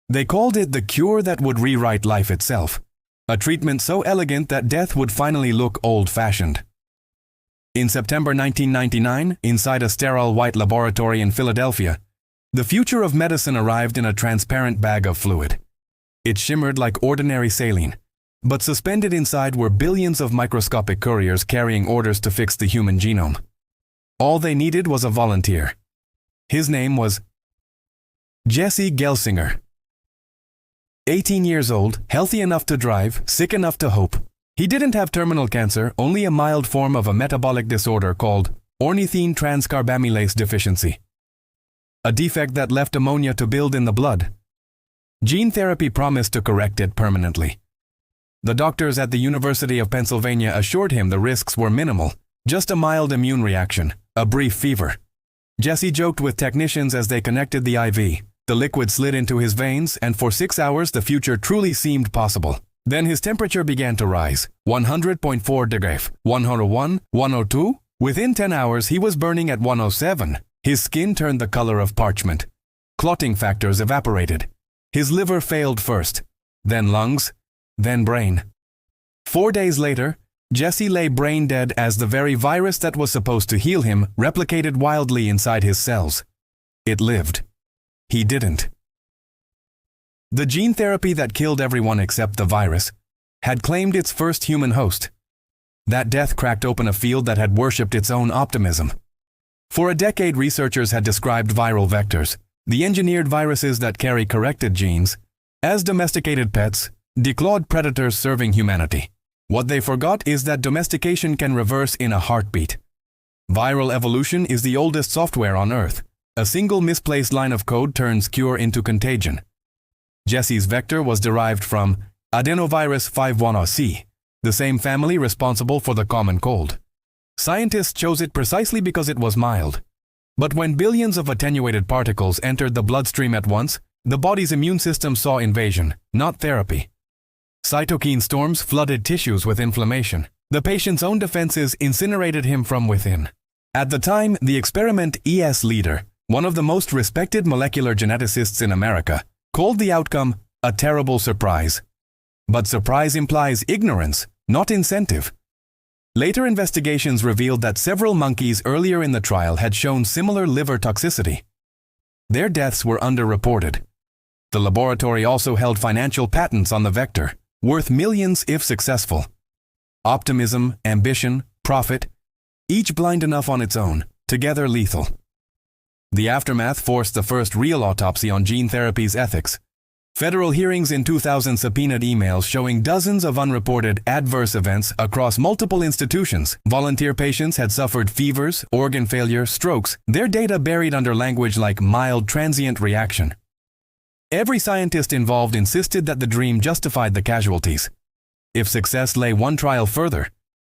They called it the cure that would rewrite life itself, a treatment so elegant that death would finally look old-fashioned. In September 1999, inside a sterile white laboratory in Philadelphia, the future of medicine arrived in a transparent bag of fluid. It shimmered like ordinary saline, but suspended inside were billions of microscopic couriers carrying orders to fix the human genome. All they needed was a volunteer. His name was Jesse Gelsinger. 18 years old, healthy enough to drive, sick enough to hope. He didn't have terminal cancer, only a mild form of a metabolic disorder called ornithine transcarbamylase deficiency, a defect that left ammonia to build in the blood. Gene therapy promised to correct it permanently. The doctors at the University of Pennsylvania assured him the risks were minimal, just a mild immune reaction, a brief fever. Jesse joked with technicians as they connected the IV. The liquid slid into his veins, and for 6 hours the future truly seemed possible. Then his temperature began to rise, 100.4 degrees, 101, 102. Within 10 hours he was burning at 107. His skin turned the color of parchment. Clotting factors evaporated. His liver failed first, then lungs, then brain. 4 days later, Jesse lay brain dead as the very virus that was supposed to heal him replicated wildly inside his cells. It lived. He didn't. The gene therapy that killed everyone except the virus had claimed its first human host. That death cracked open a field that had worshipped its own optimism. For a decade, researchers had described viral vectors, the engineered viruses that carry corrected genes, as domesticated pets, declawed predators serving humanity. What they forgot is that domestication can reverse in a heartbeat. Viral evolution is the oldest software on Earth. A single misplaced line of code turns cure into contagion. Jesse's vector was derived from adenovirus 510C, the same family responsible for the common cold. Scientists chose it precisely because it was mild. But when billions of attenuated particles entered the bloodstream at once, the body's immune system saw invasion, not therapy. Cytokine storms flooded tissues with inflammation. The patient's own defenses incinerated him from within. At the time, the experiment ES leader, one of the most respected molecular geneticists in America, called the outcome a terrible surprise. But surprise implies ignorance, not incentive. Later investigations revealed that several monkeys earlier in the trial had shown similar liver toxicity. Their deaths were underreported. The laboratory also held financial patents on the vector, worth millions if successful. Optimism, ambition, profit, each blind enough on its own, together lethal. The aftermath forced the first real autopsy on gene therapy's ethics. Federal hearings in 2000 subpoenaed emails showing dozens of unreported adverse events across multiple institutions. Volunteer patients had suffered fevers, organ failure, strokes, their data buried under language like mild transient reaction. Every scientist involved insisted that the dream justified the casualties. If success lay one trial further,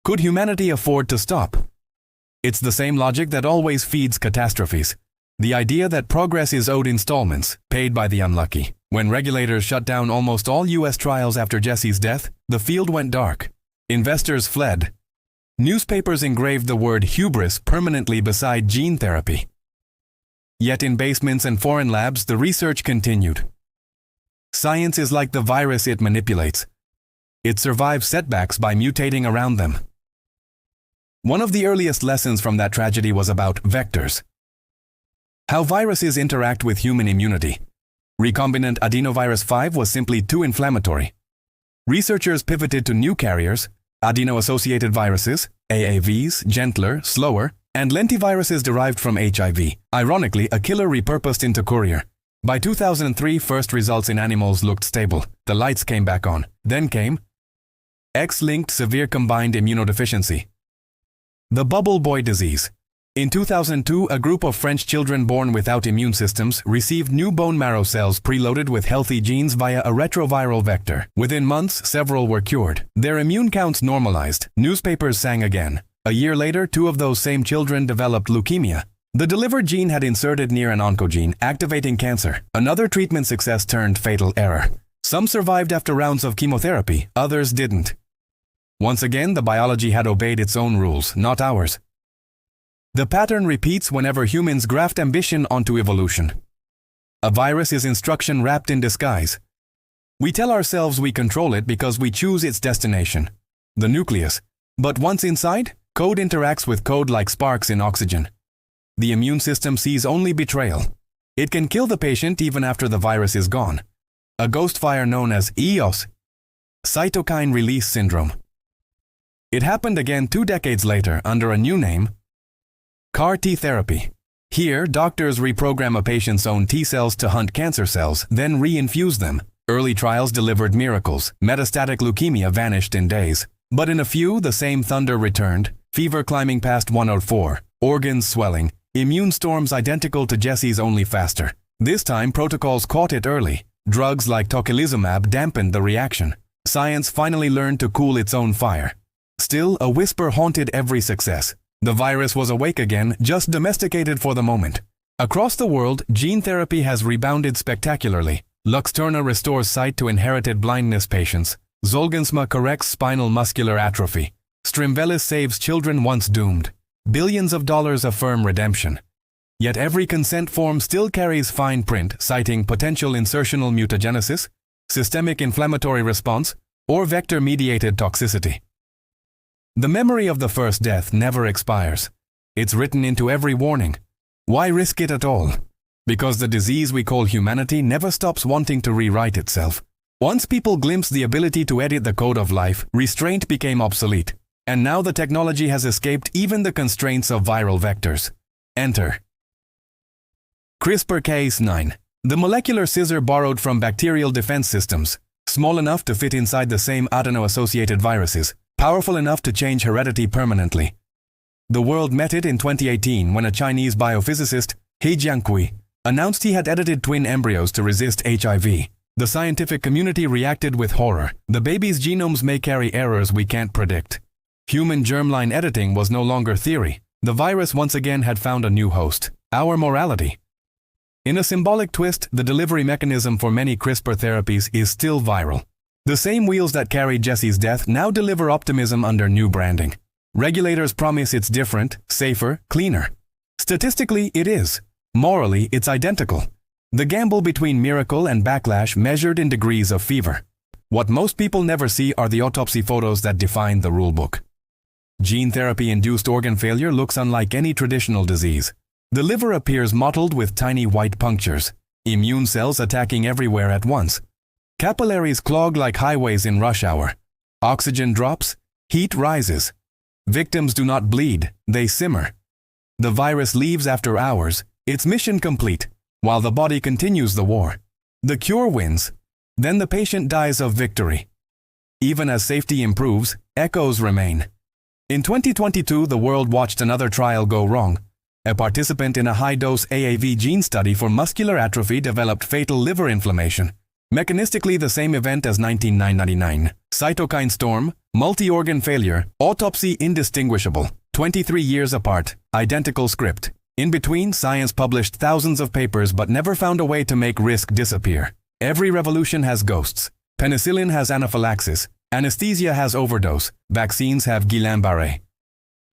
could humanity afford to stop? It's the same logic that always feeds catastrophes. The idea that progress is owed installments, paid by the unlucky. When regulators shut down almost all U.S. trials after Jesse's death, the field went dark. Investors fled. Newspapers engraved the word hubris permanently beside gene therapy. Yet in basements and foreign labs, the research continued. Science is like the virus it manipulates. It survives setbacks by mutating around them. One of the earliest lessons from that tragedy was about vectors. How viruses interact with human immunity. Recombinant adenovirus 5 was simply too inflammatory. Researchers pivoted to new carriers, adeno-associated viruses, AAVs, gentler, slower, and lentiviruses derived from HIV, ironically a killer repurposed into courier. By 2003, first results in animals looked stable. The lights came back on. Then came X-linked severe combined immunodeficiency. The bubble boy disease. In 2002, a group of French children born without immune systems received new bone marrow cells preloaded with healthy genes via a retroviral vector. Within months, several were cured. Their immune counts normalized. Newspapers sang again. A year later, 2 of those same children developed leukemia. The delivered gene had inserted near an oncogene, activating cancer. Another treatment success turned fatal error. Some survived after rounds of chemotherapy, others didn't. Once again, the biology had obeyed its own rules, not ours. The pattern repeats whenever humans graft ambition onto evolution. A virus is instruction wrapped in disguise. We tell ourselves we control it because we choose its destination, the nucleus. But once inside, code interacts with code like sparks in oxygen. The immune system sees only betrayal. It can kill the patient even after the virus is gone. A ghost fire known as EOS, cytokine release syndrome. It happened again 2 decades later under a new name, CAR T therapy. Here, doctors reprogram a patient's own T cells to hunt cancer cells, then re-infuse them. Early trials delivered miracles. Metastatic leukemia vanished in days. But in a few, the same thunder returned, fever climbing past 104, organs swelling, immune storms identical to Jesse's, only faster. This time, protocols caught it early. Drugs like tocilizumab dampened the reaction. Science finally learned to cool its own fire. Still, a whisper haunted every success. The virus was awake again, just domesticated for the moment. Across the world, gene therapy has rebounded spectacularly. Luxturna restores sight to inherited blindness patients. Zolgensma corrects spinal muscular atrophy. Strimvelis saves children once doomed. Billions of dollars affirm redemption. Yet every consent form still carries fine print citing potential insertional mutagenesis, systemic inflammatory response, or vector-mediated toxicity. The memory of the first death never expires. It's written into every warning. Why risk it at all? Because the disease we call humanity never stops wanting to rewrite itself. Once people glimpsed the ability to edit the code of life, restraint became obsolete. And now the technology has escaped even the constraints of viral vectors. Enter CRISPR-Cas9, the molecular scissor borrowed from bacterial defense systems, small enough to fit inside the same adeno-associated viruses, powerful enough to change heredity permanently. The world met it in 2018 when a Chinese biophysicist, He Jiankui, announced he had edited twin embryos to resist HIV. The scientific community reacted with horror. The baby's genomes may carry errors we can't predict. Human germline editing was no longer theory. The virus once again had found a new host, our morality. In a symbolic twist, the delivery mechanism for many CRISPR therapies is still viral. The same wheels that carried Jesse's death now deliver optimism under new branding. Regulators promise it's different, safer, cleaner. Statistically, it is. Morally, it's identical. The gamble between miracle and backlash measured in degrees of fever. What most people never see are the autopsy photos that define the rulebook. Gene therapy-induced organ failure looks unlike any traditional disease. The liver appears mottled with tiny white punctures, immune cells attacking everywhere at once. Capillaries clog like highways in rush hour. Oxygen drops, heat rises. Victims do not bleed, they simmer. The virus leaves after hours, its mission complete, while the body continues the war. The cure wins, then the patient dies of victory. Even as safety improves, echoes remain. In 2022, the world watched another trial go wrong. A participant in a high-dose AAV gene study for muscular atrophy developed fatal liver inflammation. Mechanistically the same event as 1999. Cytokine storm, multi-organ failure, autopsy indistinguishable. 23 years apart, identical script. In between, science published thousands of papers but never found a way to make risk disappear. Every revolution has ghosts. Penicillin has anaphylaxis. Anesthesia has overdose. Vaccines have Guillain-Barré.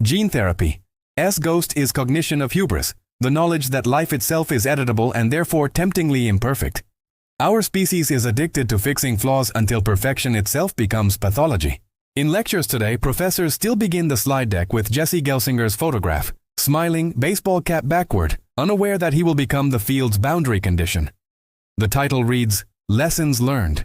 Gene therapy. S-ghost is cognition of hubris, the knowledge that life itself is editable and therefore temptingly imperfect. Our species is addicted to fixing flaws until perfection itself becomes pathology. In lectures today, professors still begin the slide deck with Jesse Gelsinger's photograph, smiling, baseball cap backward, unaware that he will become the field's boundary condition. The title reads, Lessons Learned.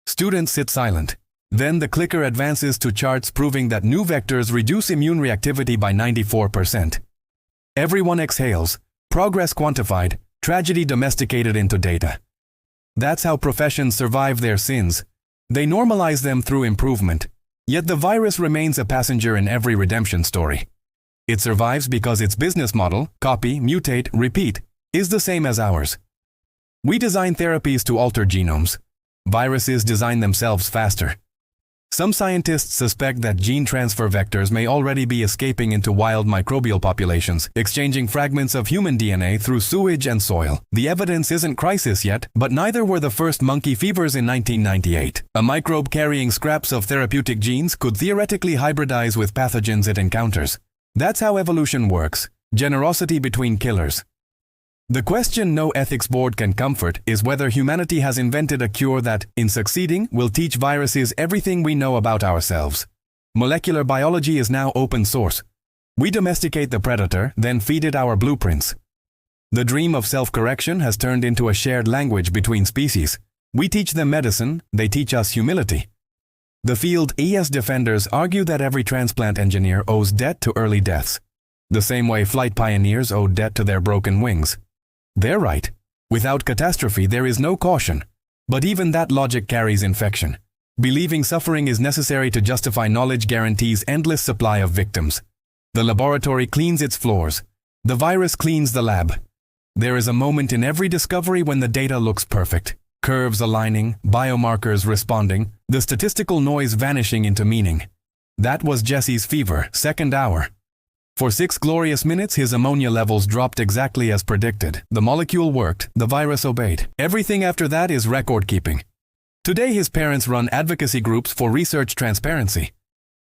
Students sit silent. Then the clicker advances to charts proving that new vectors reduce immune reactivity by 94%. Everyone exhales, progress quantified, tragedy domesticated into data. That's how professions survive their sins. They normalize them through improvement. Yet the virus remains a passenger in every redemption story. It survives because its business model, copy, mutate, repeat, is the same as ours. We design therapies to alter genomes. Viruses design themselves faster. Some scientists suspect that gene transfer vectors may already be escaping into wild microbial populations, exchanging fragments of human DNA through sewage and soil. The evidence isn't crisis yet, but neither were the first monkey fevers in 1998. A microbe carrying scraps of therapeutic genes could theoretically hybridize with pathogens it encounters. That's how evolution works. Generosity between killers. The question no ethics board can comfort is whether humanity has invented a cure that, in succeeding, will teach viruses everything we know about ourselves. Molecular biology is now open source. We domesticate the predator, then feed it our blueprints. The dream of self-correction has turned into a shared language between species. We teach them medicine, they teach us humility. The field ES defenders argue that every transplant engineer owes debt to early deaths, the same way flight pioneers owe debt to their broken wings. They're right. Without catastrophe, there is no caution. But even that logic carries infection. Believing suffering is necessary to justify knowledge guarantees endless supply of victims. The laboratory cleans its floors. The virus cleans the lab. There is a moment in every discovery when the data looks perfect. Curves aligning, biomarkers responding, the statistical noise vanishing into meaning. That was Jesse's fever, second hour. For 6 glorious minutes, his ammonia levels dropped exactly as predicted. The molecule worked, the virus obeyed. Everything after that is record-keeping. Today, his parents run advocacy groups for research transparency.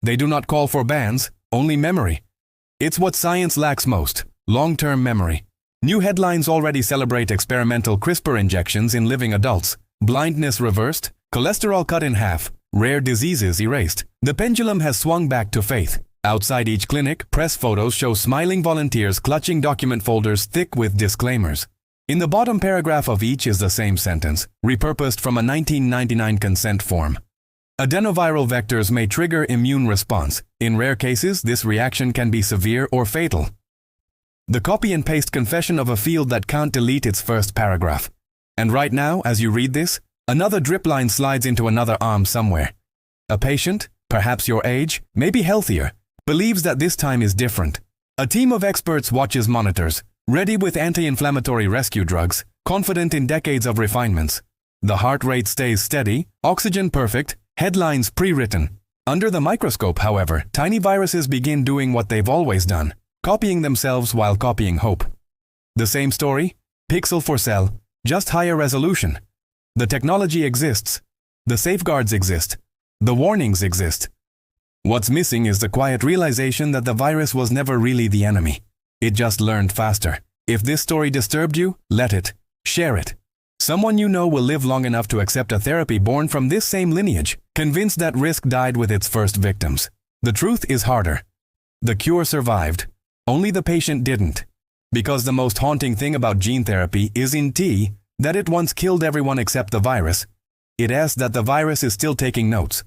They do not call for bans, only memory. It's what science lacks most, long-term memory. New headlines already celebrate experimental CRISPR injections in living adults, blindness reversed, cholesterol cut in half, rare diseases erased. The pendulum has swung back to faith. Outside each clinic, press photos show smiling volunteers clutching document folders thick with disclaimers. In the bottom paragraph of each is the same sentence, repurposed from a 1999 consent form. Adenoviral vectors may trigger immune response. In rare cases, this reaction can be severe or fatal. The copy and paste confession of a field that can't delete its first paragraph. And right now, as you read this, another drip line slides into another arm somewhere. A patient, perhaps your age, maybe healthier, believes that this time is different. A team of experts watches monitors, ready with anti-inflammatory rescue drugs, confident in decades of refinements. The heart rate stays steady, oxygen perfect, headlines pre-written. Under the microscope, however, tiny viruses begin doing what they've always done, copying themselves while copying hope. The same story, pixel for cell, just higher resolution. The technology exists. The safeguards exist. The warnings exist. What's missing is the quiet realization that the virus was never really the enemy. It just learned faster. If this story disturbed you, let it. Share it. Someone you know will live long enough to accept a therapy born from this same lineage, convinced that risk died with its first victims. The truth is harder. The cure survived. Only the patient didn't. Because the most haunting thing about gene therapy is in T, that it once killed everyone except the virus. It asks that the virus is still taking notes.